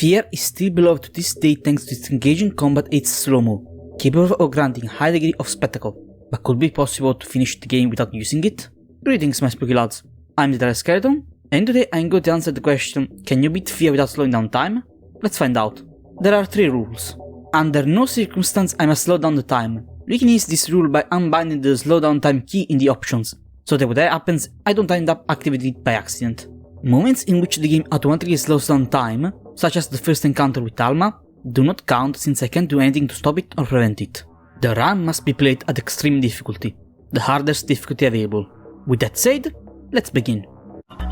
F.E.A.R is still beloved to this day thanks to its engaging combat its slo-mo, capable of granting a high degree of spectacle, but could it be possible to finish the game without using it? Greetings my spooky lads, I'm the Dark Skeleton, and today I'm going to answer the question, can you beat F.E.A.R without slowing down time? Let's find out. There are 3 rules. Under no circumstance I must slow down the time. We can use this rule by unbinding the slowdown time key in the options, so that whatever happens, I don't end up activating it by accident. Moments in which the game automatically slows down time, such as the first encounter with Alma, do not count since I can't do anything to stop it or prevent it. The run must be played at extreme difficulty, the hardest difficulty available. With that said, let's begin.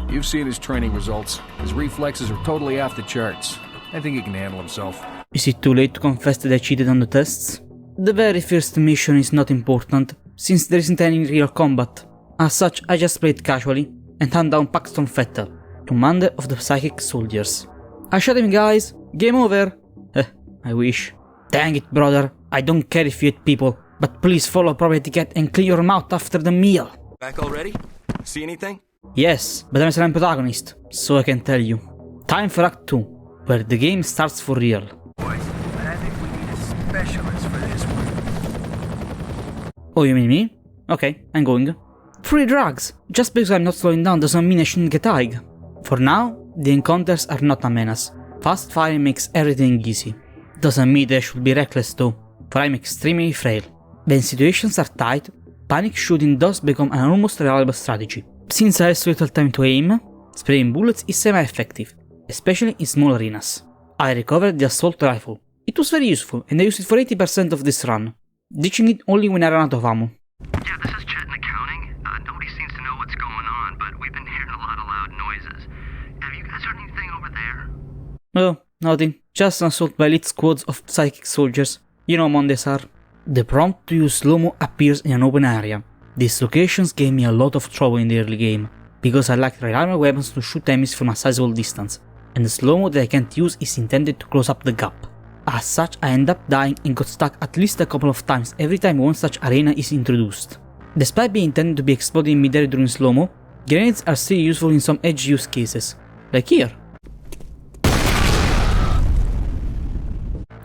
You've seen his training results. His reflexes are totally off the charts. I think he can handle himself. Is it too late to confess that I cheated on the tests? The very first mission is not important, since there isn't any real combat. As such, I just played casually and hunt down Paxton Fettel, commander of the Psychic Soldiers. I shot him guys, game over! I wish. Dang it brother, I don't care if you hit people, but please follow proper etiquette and clean your mouth after the meal. Back already? See anything? Yes, but I'm a silent protagonist, so I can tell you. Time for Act 2, where the game starts for real. Boys, I think we need a specialist for this one. Oh, you mean me? Okay, I'm going. Free drugs! Just because I'm not slowing down doesn't mean I shouldn't get high. For now, the encounters are not a menace. Fast firing makes everything easy. Doesn't mean I should be reckless though, for I'm extremely frail. When situations are tight, panic shooting does become an almost reliable strategy. Since I have so little time to aim, spraying bullets is semi-effective, especially in small arenas. I recovered the assault rifle. It was very useful and I used it for 80% of this run, ditching it only when I ran out of ammo. Yeah, this is Chet in accounting. Nobody seems to know what's going on, but we've been hearing a lot of loud noises. Have you guys heard anything over there? Oh, nothing. Just an assault by elite squads of Psychic Soldiers. You know how Mondays are. The prompt to use slo-mo appears in an open area. These locations gave me a lot of trouble in the early game, because I lacked reliable weapons to shoot enemies from a sizable distance, and the slo-mo that I can't use is intended to close up the gap. As such, I end up dying and got stuck at least a couple of times every time one such arena is introduced. Despite being intended to be exploded in midair during slo-mo, grenades are still useful in some edge use cases, like here.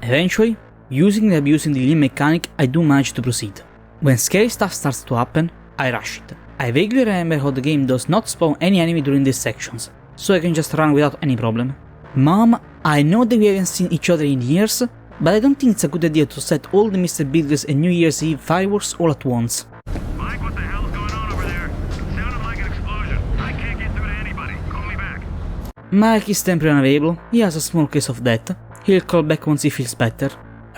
Eventually, using and abusing the lean mechanic, I do manage to proceed. When scary stuff starts to happen, I rush it. I vaguely remember how the game does not spawn any enemy during these sections, so I can just run without any problem. Mom, I know that we haven't seen each other in years, but I don't think it's a good idea to set all the Mr. Builders and New Year's Eve fireworks all at once. Mike, what the hell's going on over there? It sounded like an explosion. I can't get through to anybody. Call me back. Mike is temporarily unavailable, he has a small case of death. He'll call back once he feels better.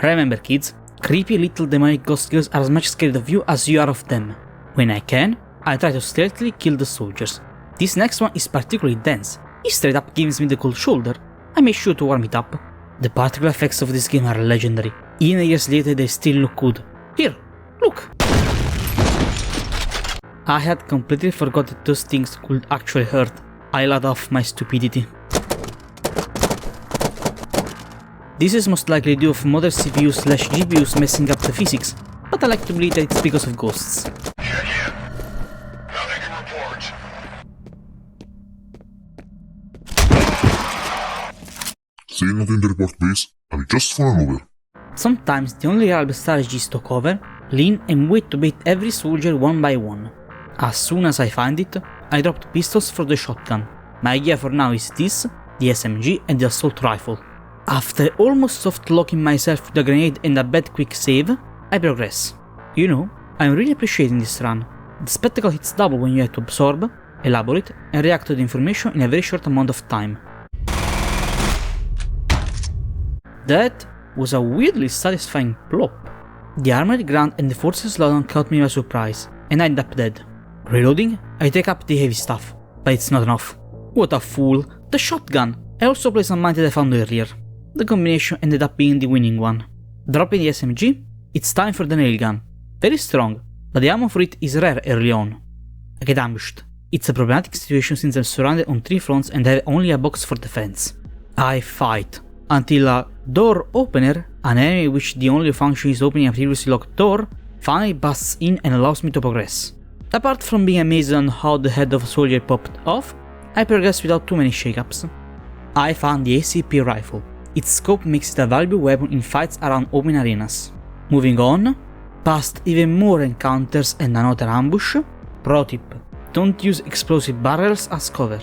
Remember kids, creepy little demonic ghost girls are as much scared of you as you are of them. When I can, I try to stealthily kill the soldiers. This next one is particularly dense. He straight up gives me the cold shoulder. I made sure to warm it up. The particle effects of this game are legendary. Even years later they still look good. Here, look! I had completely forgot that those things could actually hurt. I let off my stupidity. This is most likely due of modern CPUs/GPUs messing up the physics, but I like to believe that it's because of ghosts. Yeah. Nothing to report. Say nothing to report, please. I've just fallen over. Sometimes the only reliable strategy is to cover, lean and wait to bait every soldier one by one. As soon as I find it, I drop the pistols for the shotgun. My gear for now is this, the SMG and the assault rifle. After almost soft-locking myself with a grenade and a bad quick save, I progress. You know, I'm really appreciating this run. The spectacle hits double when you have to absorb, elaborate and react to the information in a very short amount of time. That was a weirdly satisfying plop. The armored ground and the forces slowdown caught me by surprise, and I end up dead. Reloading, I take up the heavy stuff, but it's not enough. What a fool! The shotgun! I also placed some mine that I found earlier. The combination ended up being the winning one. Dropping the SMG, it's time for the nail gun. Very strong, but the ammo for it is rare early on. I get ambushed. It's a problematic situation since I'm surrounded on 3 fronts and have only a box for defense. I fight, until a door opener, an enemy which the only function is opening a previously locked door, finally busts in and allows me to progress. Apart from being amazed on how the head of a soldier popped off, I progressed without too many shakeups. I found the ACP rifle, its scope makes it a valuable weapon in fights around open arenas. Moving on, past even more encounters and another ambush. Pro tip, don't use explosive barrels as cover.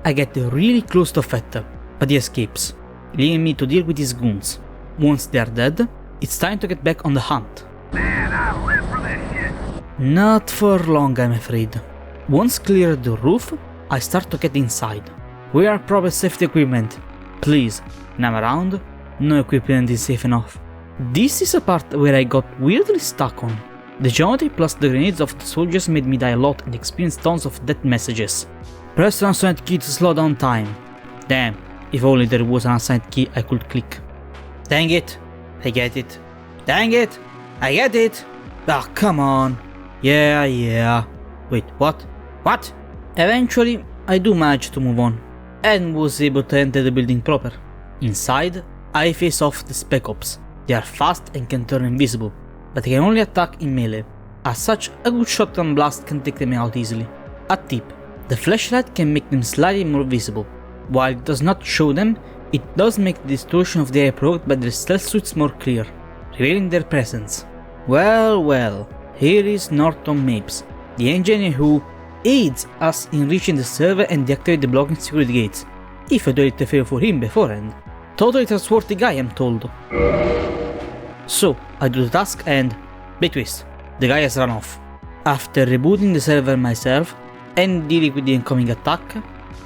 I get really close to F.E.A.R, but he escapes, leaving me to deal with his goons. Once they are dead, it's time to get back on the hunt. Man, I live for this shit. Not for long, I'm afraid. Once cleared the roof, I start to get inside. Where are proper safety equipment? Please, when I'm around, no equipment is safe enough. This is a part where I got weirdly stuck on. The geometry plus the grenades of the soldiers made me die a lot and experience tons of death messages. Press an assigned key to slow down time. Damn, if only there was an assigned key I could click. Dang it, I get it. Dang it, I get it. Ah, come on. Yeah. Wait, what? What? Eventually, I do manage to move on, and was able to enter the building proper. Inside, I face off the Spec Ops. They are fast and can turn invisible, but they can only attack in melee. As such, a good shotgun blast can take them out easily. A tip, the flashlight can make them slightly more visible. While it does not show them, it does make the distortion of the area provoked by their stealth suits more clear, revealing their presence. Well, here is Norton Mapes, the engineer who aids us in reaching the server and deactivate the blocking security gates, if I do it fail for him beforehand. Totally trustworthy guy, I'm told. So, I do the task and... big twist, the guy has run off. After rebooting the server myself and dealing with the incoming attack,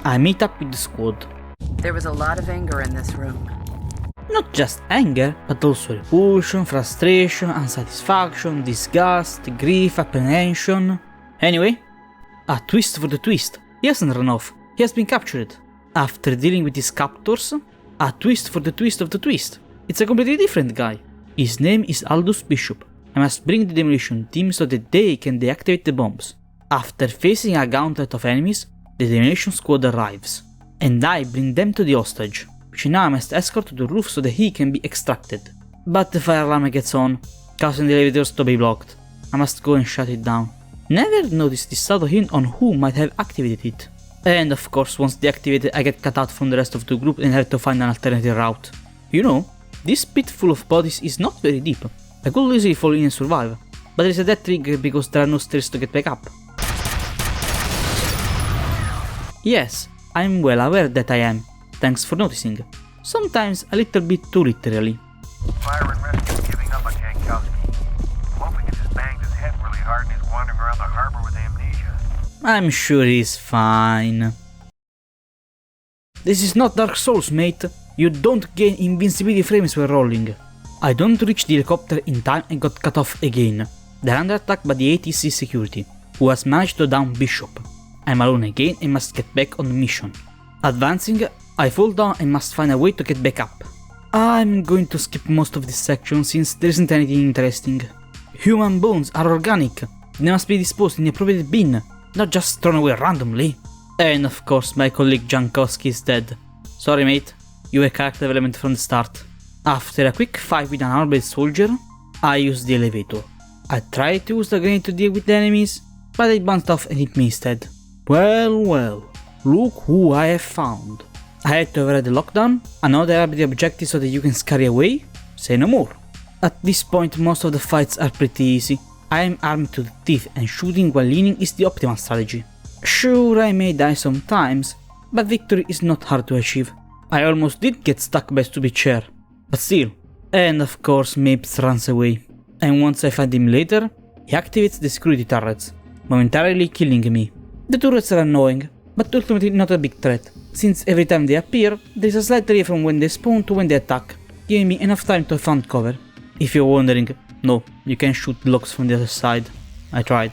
I meet up with the squad. There was a lot of anger in this room. Not just anger, but also repulsion, frustration, unsatisfaction, disgust, grief, apprehension. Anyway, a twist for the twist. He hasn't run off, he has been captured. After dealing with his captors, a twist for the twist of the twist. It's a completely different guy. His name is Aldous Bishop. I must bring the demolition team so that they can deactivate the bombs. After facing a gauntlet of enemies, the demolition squad arrives, and I bring them to the hostage, which now I must escort to the roof so that he can be extracted. But the fire alarm gets on, causing the elevators to be blocked. I must go and shut it down. Never noticed this subtle hint on who might have activated it. And of course, once deactivated, I get cut out from the rest of the group and have to find an alternative route. You know, this pit full of bodies is not very deep. I could easily fall in and survive, but there is a death trigger because there are no stairs to get back up. Yes, I'm well aware that I am. Thanks for noticing. Sometimes a little bit too literally. Fire and rescue giving up on Jankowski. Hoping he just banged his head really hard and he's wandering around the harbor with amnesia. I'm sure he's fine. This is not Dark Souls, mate. You don't gain invincibility frames while rolling. I don't reach the helicopter in time and got cut off again. They're under attack by the ATC security, who has managed to down Bishop. I'm alone again and must get back on the mission. Advancing, I fall down and must find a way to get back up. I'm going to skip most of this section since there isn't anything interesting. Human bones are organic. They must be disposed in the appropriate bin, not just thrown away randomly. And of course my colleague Jankowski is dead. Sorry mate, you were character development from the start. After a quick fight with an armored soldier, I use the elevator. I tried to use the grenade to deal with the enemies, but it bounced off and hit me instead. Well, look who I have found. I had to override the lockdown, another ability objective so that you can scurry away, say no more. At this point most of the fights are pretty easy. I am armed to the teeth and shooting while leaning is the optimal strategy. Sure, I may die sometimes, but victory is not hard to achieve. I almost did get stuck by a stupid chair, but still. And of course Mapes runs away, and once I find him later, he activates the security turrets, momentarily killing me. The turrets are annoying, but ultimately not a big threat, since every time they appear, there is a slight delay from when they spawn to when they attack, giving me enough time to find cover. If you're wondering, no, you can't shoot blocks from the other side. I tried.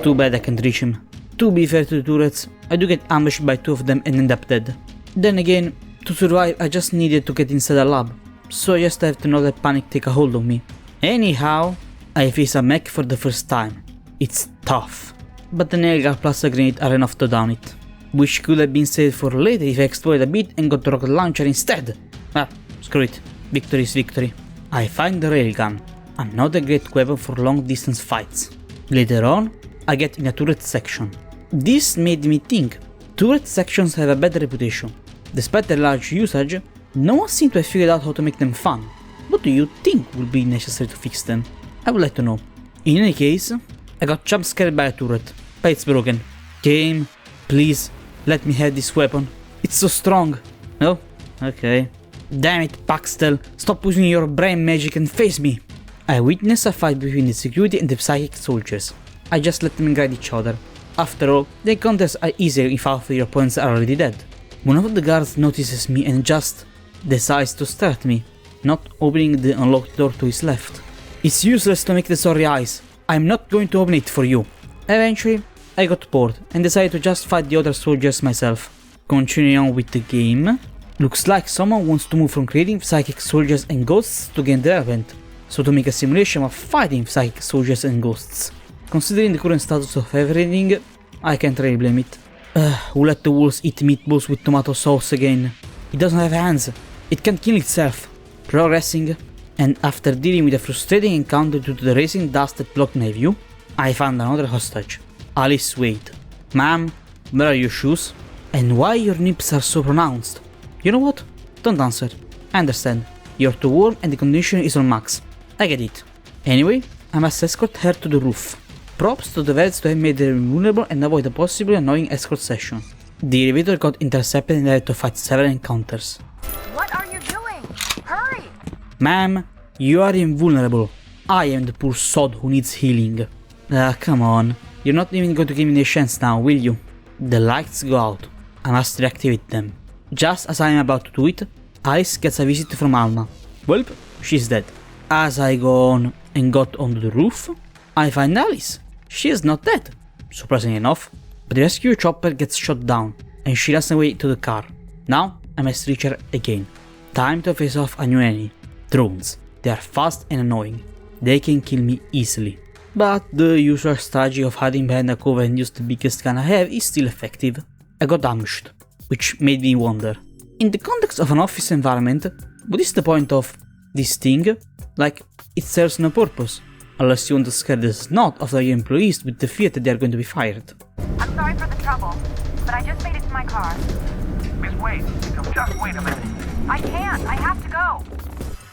Too bad I can't reach him. To be fair to the turrets, I do get ambushed by two of them and end up dead. Then again, to survive I just needed to get inside a lab, so I just have to not let panic take a hold of me. Anyhow, I face a mech for the first time. It's tough, but the nail gun plus a grenade are enough to down it, which could have been saved for later if I explored a bit and got the rocket launcher instead. Ah, screw it, victory is victory. I find the railgun, another great weapon for long distance fights. Later on, I get in a turret section. This made me think, turret sections have a bad reputation. Despite their large usage, No one seems to have figured out how to make them fun. What do you think will be necessary to fix them? I would like to know. In any case, I got jump scared by a turret, but it's broken. Game, please, let me have this weapon. It's so strong. No? Okay. Damn it, Paxtel, stop using your brain magic and face me. I witnessed a fight between the security and the psychic soldiers. I just let them guide each other. After all, the encounters are easier if half of your opponents are already dead. One of the guards notices me and just decides to stare at me, not opening the unlocked door to his left. It's useless to make the sorry eyes. I'm not going to open it for you. Eventually, I got bored and decided to just fight the other soldiers myself. Continuing on with the game, looks like someone wants to move from creating psychic soldiers and ghosts to game development, so to make a simulation of fighting psychic soldiers and ghosts. Considering the current status of everything, I can't really blame it. Who let the wolves eat meatballs with tomato sauce again? It doesn't have hands, it can kill itself. Progressing, and after dealing with a frustrating encounter due to the racing dust that blocked my view, I found another hostage. Alice Wade. Ma'am, where are your shoes? And why your nips are so pronounced? You know what? Don't answer. I understand. You're too warm and the condition is on max. I get it. Anyway, I must escort her to the roof. Props to the vets to have made her invulnerable and avoid a possibly annoying escort session. The elevator got intercepted and I had to fight several encounters. What are you doing? Hurry! Ma'am, you are invulnerable. I am the poor sod who needs healing. Come on. You're not even going to give me a chance now, will you? The lights go out. I must reactivate them. Just as I am about to do it, Alice gets a visit from Alma. Well, she's dead. As I go on and got onto the roof, I find Alice. She is not dead, surprisingly enough, but the rescue chopper gets shot down and she runs away to the car. Now I must reach her again. Time to face off a new enemy. Drones. They are fast and annoying. They can kill me easily. But the usual strategy of hiding behind a cover and use the biggest gun I have is still effective. I got ambushed, which made me wonder. In the context of an office environment, what is the point of this thing? Like, it serves no purpose. Unless you want to scare the snot of your employees with the fear that they are going to be fired. I'm sorry for the trouble, but I just made it to my car. Miss Wade, just wait a minute. I can't. I have to go.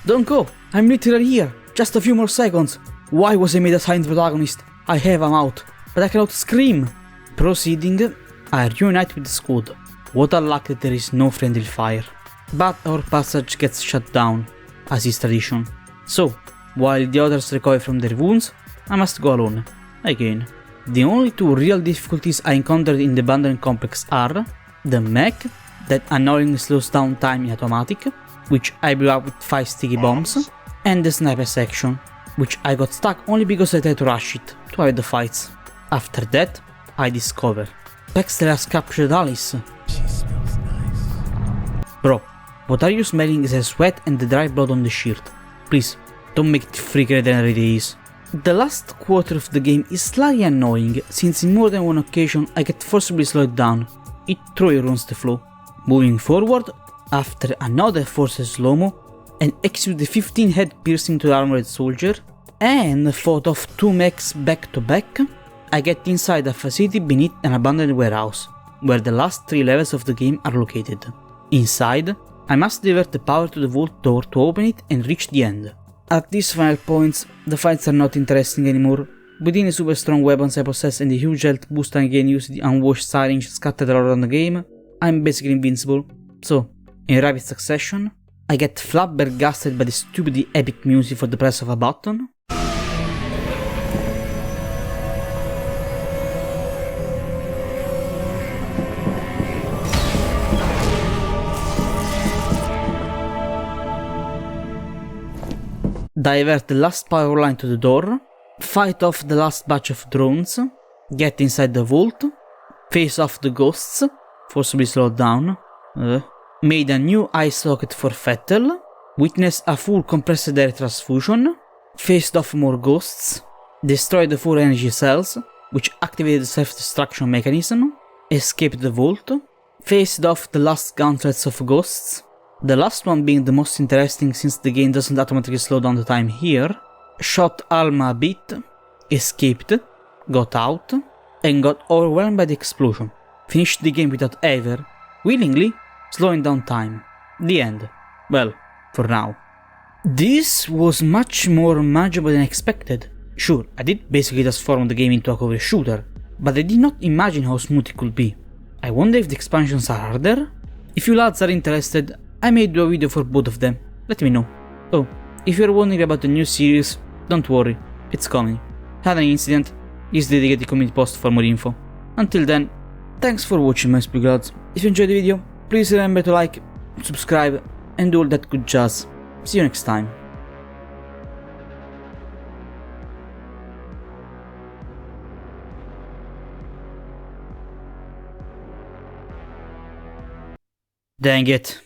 Don't go. I'm literally here. Just a few more seconds. Why was I made a silent protagonist? I have a mouth, but I cannot scream. Proceeding, I reunite with the squad. What a luck that there is no friendly fire. But our passage gets shut down, as is tradition. So, while the others recover from their wounds, I must go alone. Again. The only two real difficulties I encountered in the abandoned complex are the mech, that annoyingly slows down time in automatic, which I blew up with 5 sticky bombs, and the sniper section, which I got stuck only because I tried to rush it, to avoid the fights. After that, I discover Paxtel has captured Alice. She smells nice. Bro, what are you smelling is the sweat and the dry blood on the shirt. Please, don't make it freakier than it really is. The last quarter of the game is slightly annoying, since in more than one occasion I get forcibly slowed down. It truly ruins the flow. Moving forward, after another forced slo-mo, and execute the 15 head piercing to the armored soldier, and fought off 2 mechs back to back, I get inside a facility beneath an abandoned warehouse, where the last 3 levels of the game are located. Inside, I must divert the power to the vault door to open it and reach the end. At these final points, the fights are not interesting anymore. Within the super strong weapons I possess and the huge health boost I can use the unwashed syringe scattered around the game, I'm basically invincible. So, in rapid succession, I get flabbergasted by the stupidly epic music for the press of a button. Divert the last power line to the door, fight off the last batch of drones, get inside the vault, face off the ghosts, forcibly slowed down, made a new eye socket for Vettel, witnessed a full compressed air transfusion, faced off more ghosts, destroyed the 4 energy cells, which activated the self-destruction mechanism, escaped the vault, faced off the last gauntlets of ghosts, the last one being the most interesting since the game doesn't automatically slow down the time here, shot Alma a bit, escaped, got out, and got overwhelmed by the explosion. Finished the game without ever, willingly, slowing down time. The end. Well, for now. This was much more manageable than expected. Sure, I did basically transform the game into a cover shooter, but I did not imagine how smooth it could be. I wonder if the expansions are harder? If you lads are interested, I may do a video for both of them, let me know. Oh, if you're wondering about the new series, don't worry, it's coming. Had an incident, use the dedicated community post for more info. Until then, thanks for watching my spooky lads. If you enjoyed the video, please remember to like, subscribe, and all that good jazz. See you next time. Dang it.